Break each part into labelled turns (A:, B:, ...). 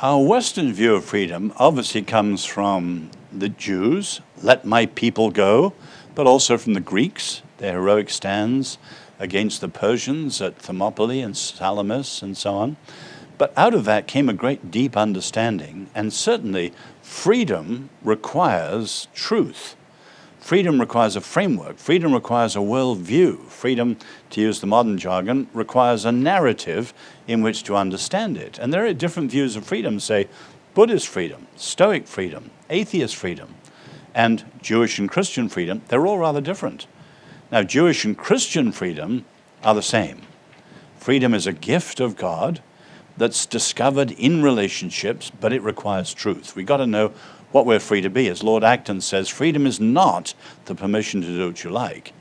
A: Our Western view of freedom obviously comes from the Jews, let my people go, but also from the Greeks, their heroic stands against the Persians at Thermopylae and Salamis and so on. But out of that came a great deep understanding, and certainly freedom requires truth. Freedom requires a framework. Freedom requires a worldview. Freedom, to use the modern jargon, requires a narrative in which to understand it. And there are different views of freedom, say Buddhist freedom, Stoic freedom, atheist freedom, and Jewish and Christian freedom. They're all rather different. Now, Jewish and Christian freedom are the same. Freedom is a gift of God that's discovered in relationships, but it requires truth. We've got to know what we're free to be. As Lord Acton says, freedom is not the permission to do what you like.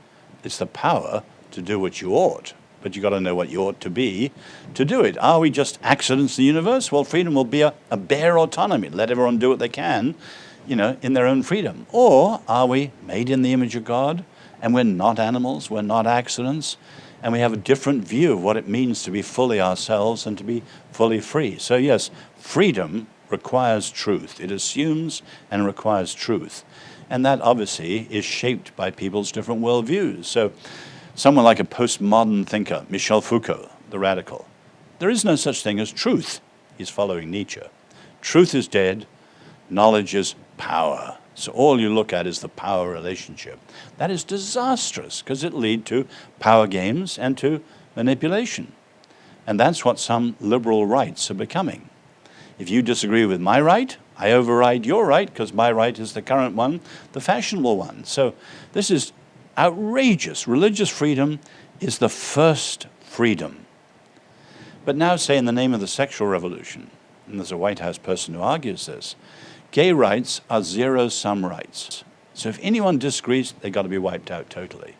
A: It's the power to do what you ought. But you've got to know what you ought to be to do it. Are we just accidents of the universe? Well, freedom will be a bare autonomy. Let everyone do what they can, in their own freedom. Or are we made in the image of God, and we're not animals, we're not accidents, and we have a different view of what it means to be fully ourselves and to be fully free. So yes, freedom requires truth. It assumes and requires truth. And that obviously is shaped by people's different worldviews. So someone like a postmodern thinker, Michel Foucault, the radical, there is no such thing as truth. He's following Nietzsche. Truth is dead, knowledge is power. So all you look at is the power relationship. That is disastrous because it leads to power games and to manipulation. And that's what some liberal rights are becoming. If you disagree with my right, I override your right because my right is the current one, the fashionable one. So this is outrageous. Religious freedom is the first freedom. But now say in the name of the sexual revolution, and there's a White House person who argues this, gay rights are zero-sum rights. So if anyone disagrees, they've got to be wiped out totally.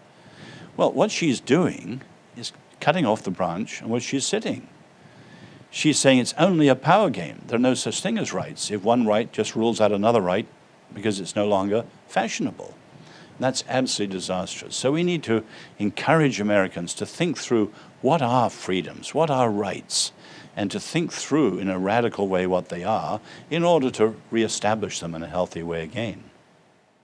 A: Well, what she's doing is cutting off the branch on which she's sitting. She's saying it's only a power game. There are no such thing as rights if one right just rules out another right because it's no longer fashionable. And that's absolutely disastrous. So we need to encourage Americans to think through what are freedoms, what are rights, and to think through in a radical way what they are in order to reestablish them in a healthy way again.